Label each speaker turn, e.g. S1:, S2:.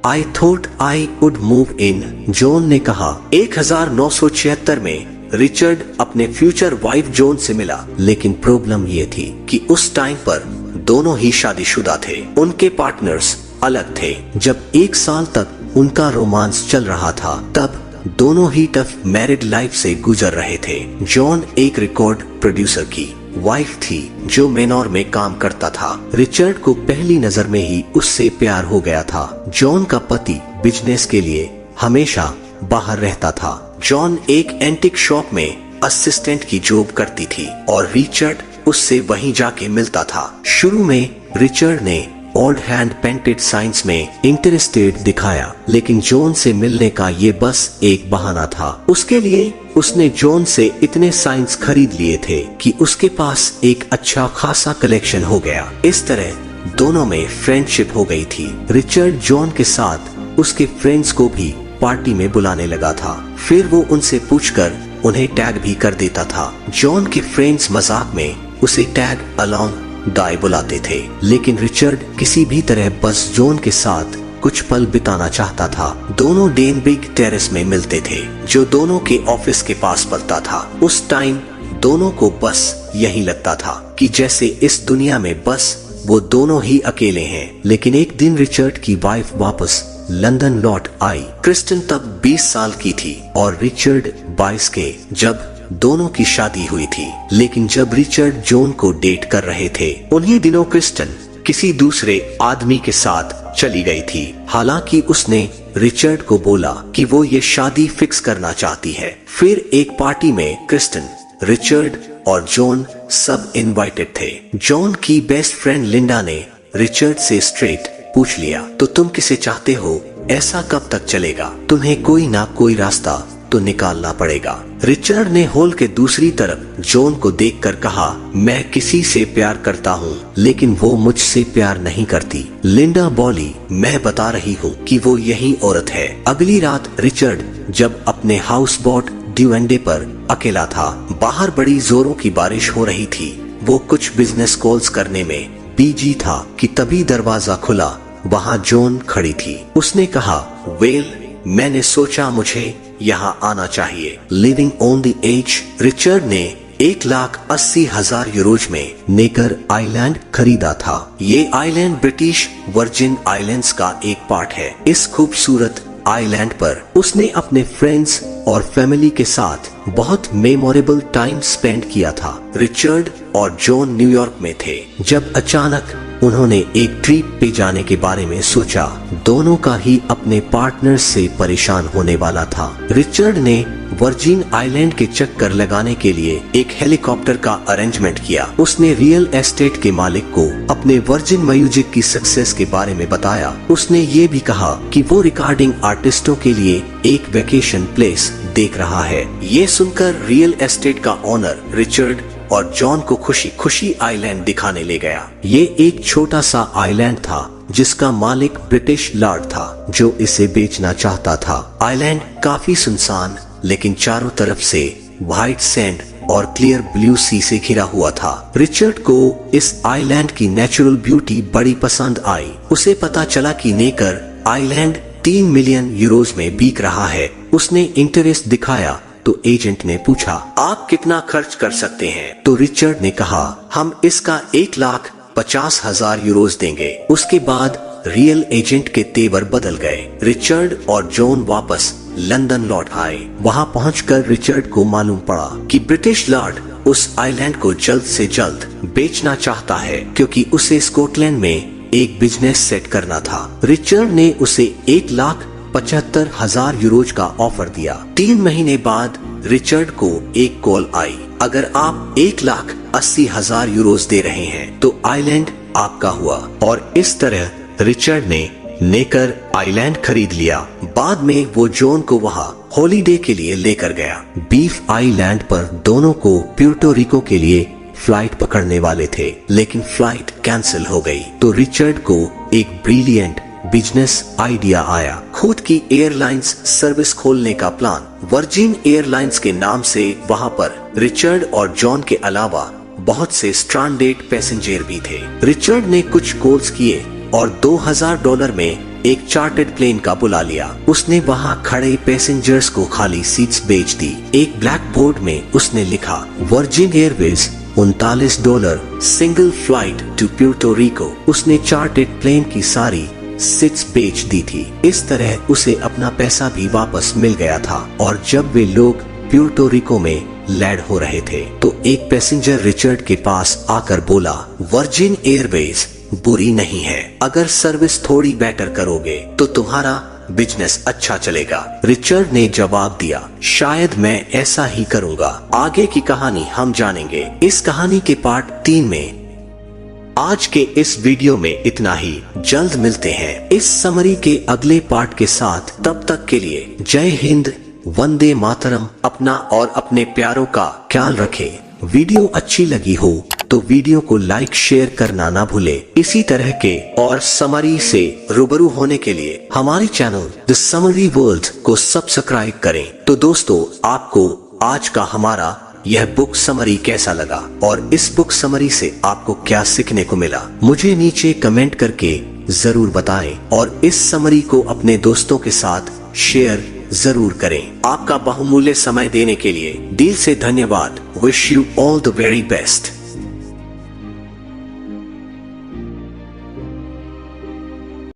S1: I thought I would move in, John ने कहा। 1976 में रिचर्ड अपने फ्यूचर वाइफ जॉन से मिला, लेकिन प्रॉब्लम ये थी कि उस टाइम पर दोनों ही शादीशुदा थे। उनके पार्टनर्स अलग थे। जब 1 साल तक उनका रोमांस चल रहा था, तब दोनों ही टफ मैरिड लाइफ से गुजर रहे थे। जॉन एक रिकॉर्ड प्रोड्यूसर की वाइफ थी जो मेनोर में काम करता था। रिचर्ड को पहली नजर में ही उससे प्यार हो गया था। जॉन का पति बिजनेस के लिए हमेशा बाहर रहता था। जॉन एक एंटिक शॉप में असिस्टेंट की जॉब करती थी और रिचर्ड उससे वहीं जाके मिलता था। शुरू में रिचर्ड ने ओल्ड हैंड पेंटेड साइंस में इंटरेस्टेड दिखाया, लेकिन जॉन से मिलने का ये बस एक बहाना था। उसके लिए उसने जॉन से इतने साइंस खरीद लिए थे कि उसके पास एक अच्छा खासा कलेक्शन हो गया। इस तरह दोनों में फ्रेंडशिप हो गई थी। रिचर्ड जॉन के साथ उसके फ्रेंड्स को भी पार्टी में बुलाने लगा था। फिर वो उनसे पूछकर उन्हें टैग भी कर देता था। जॉन के फ्रेंड्स मजाक में उसे टैग अलोंग डाई बुलाते थे, लेकिन रिचर्ड किसी भी तरह बस जॉन के साथ कुछ पल बिताना चाहता था। दोनों डेनबिग टेरेस में मिलते थे, जो दोनों के ऑफिस के पास पड़ता था। उस टाइम दोनों को बस यही लगता था कि जैसे इस दुनिया में बस वो दोनों ही अकेले हैं। लेकिन एक दिन रिचर्ड की वाइफ वापस लंदन लौट आई। क्रिस्टन तब 20 साल की थी और रिचर्ड 22 के, जब दोनों की शादी हुई थी। लेकिन जब रिचर्ड जॉन को डेट कर रहे थे, उन्हीं दिनों क्रिस्टन किसी दूसरे आदमी के साथ चली गई थी। हालांकि उसने रिचर्ड को बोला कि वो ये शादी फिक्स करना चाहती है। फिर एक पार्टी में क्रिस्टन, रिचर्ड और जॉन सब इनवाइटेड थे। जॉन की बेस्ट फ्रेंड लिंडा ने रिचर्ड से स्ट्रेट पूछ लिया, तो तुम किसे चाहते हो? ऐसा कब तक चलेगा? तुम्हें कोई ना कोई रास्ता तो निकालना पड़ेगा। रिचर्ड ने हॉल के दूसरी तरफ जॉन को देखकर कहा, मैं किसी से प्यार करता हूँ, लेकिन वो मुझसे प्यार नहीं करती। लिंडा बोली, मैं बता रही हूँ कि वो यही औरत है। अगली रात रिचर्ड जब अपने हाउस बोट ड्यूवेंडे पर अकेला था, बाहर बड़ी जोरों की बारिश हो रही थी। वो कुछ बिजनेस कॉल्स करने में बिजी था कि तभी दरवाजा खुला। वहाँ जॉन खड़ी थी। उसने कहा, वेल, मैंने सोचा मुझे यहाँ आना चाहिए। Living on the edge, Richard ने 1,80,000 यूरोज में नेकर आइलैंड खरीदा था। ये आइलैंड ब्रिटिश वर्जिन आइलैंड्स का एक पार्ट है। इस खूबसूरत आइलैंड पर उसने अपने फ्रेंड्स और फैमिली के साथ बहुत मेमोरेबल टाइम स्पेंड किया था। रिचर्ड और जॉन न्यूयॉर्क में थे जब अचानक उन्होंने एक ट्रिप पे जाने के बारे में सोचा। दोनों का ही अपने पार्टनर से परेशान होने वाला था। रिचर्ड ने वर्जिन आइलैंड के चक्कर लगाने के लिए एक हेलीकॉप्टर का अरेंजमेंट किया। उसने रियल एस्टेट के मालिक को अपने वर्जिन म्यूजिक की सक्सेस के बारे में बताया। उसने ये भी कहा कि वो रिकॉर्डिंग आर्टिस्टों के लिए एक वेकेशन प्लेस देख रहा है। ये सुनकर रियल एस्टेट का ओनर रिचर्ड और जॉन को खुशी खुशी आइलैंड दिखाने ले गया। ये एक छोटा सा आइलैंड था जिसका मालिक ब्रिटिश लॉर्ड था जो इसे बेचना चाहता था। आइलैंड काफी सुनसान, लेकिन चारों तरफ से व्हाइट सैंड और क्लियर ब्लू सी से घिरा हुआ था। रिचर्ड को इस आइलैंड की नेचुरल ब्यूटी बड़ी पसंद आई। उसे पता चला कि नेकर आइलैंड 3 मिलियन यूरोज में बिक रहा है। उसने इंटरेस्ट दिखाया तो एजेंट ने पूछा, आप कितना खर्च कर सकते हैं? तो रिचर्ड ने कहा, हम इसका 1,50,000 यूरोज देंगे। उसके बाद रियल एजेंट के तेवर बदल गए। रिचर्ड और जॉन वापस लंदन लौट आए। वहां पहुंचकर रिचर्ड को मालूम पड़ा कि ब्रिटिश लॉर्ड उस आइलैंड को जल्द से जल्द बेचना चाहता है, क्योंकि उसे स्कॉटलैंड में एक बिजनेस सेट करना था। रिचर्ड ने उसे 1,75,000 यूरोज का ऑफर दिया। 3 महीने बाद रिचर्ड को एक कॉल आई, अगर आप 1,80,000 यूरोज दे रहे हैं तो आइलैंड आपका हुआ। और इस तरह रिचर्ड ने नेकर आइलैंड खरीद लिया। बाद में वो जॉन को वहाँ हॉलीडे के लिए लेकर गया। बीफ आइलैंड पर दोनों को प्यूर्टो रिको के लिए फ्लाइट पकड़ने वाले थे, लेकिन फ्लाइट कैंसिल हो गई। तो रिचर्ड को एक ब्रिलियंट बिजनेस आइडिया आया, खुद की एयरलाइंस सर्विस खोलने का प्लान। वर्जिन एयरलाइंस के नाम से वहाँ पर रिचर्ड और जॉन के अलावा बहुत से स्ट्रैंडेड पैसेंजर भी थे। रिचर्ड ने कुछ कॉल्स किए और $2,000 में एक चार्टर्ड प्लेन का बुला लिया। उसने वहाँ खड़े पैसेंजर्स को खाली सीट्स बेच दी। एक ब्लैक बोर्ड में उसने लिखा Virgin Airways $39 single flight to Puerto Rico. उसने चार्टर्ड प्लेन की सारी सीट्स बेच दी थी। इस तरह उसे अपना पैसा भी वापस मिल गया था। और जब वे लोग प्यूर्टो रिको में लैंड हो रहे थे तो एक पैसेंजर रिचर्ड के पास आकर बोला वर्जिन एयरवेज बुरी नहीं है, अगर सर्विस थोड़ी बेटर करोगे तो तुम्हारा बिजनेस अच्छा चलेगा। रिचर्ड ने जवाब दिया शायद मैं ऐसा ही करूंगा। आगे की कहानी हम जानेंगे इस कहानी के पार्ट 3 में। आज के इस वीडियो में इतना ही। जल्द मिलते हैं इस समरी के अगले पार्ट के साथ। तब तक के लिए जय हिंद, वंदे मातरम। अपना और अपने प्यारों का ख्याल रखें। वीडियो अच्छी लगी हो तो वीडियो को लाइक शेयर करना ना भूले। इसी तरह के और समरी से रूबरू होने के लिए हमारे चैनल द समरी वर्ल्ड को सब्सक्राइब करें। तो दोस्तों, आपको आज का हमारा यह बुक समरी कैसा लगा और इस बुक समरी से आपको क्या सीखने को मिला, मुझे नीचे कमेंट करके जरूर बताएं। और इस समरी को अपने दोस्तों के साथ शेयर जरूर करें। आपका बहुमूल्य समय देने के लिए दिल से धन्यवाद। Wish you all the very best.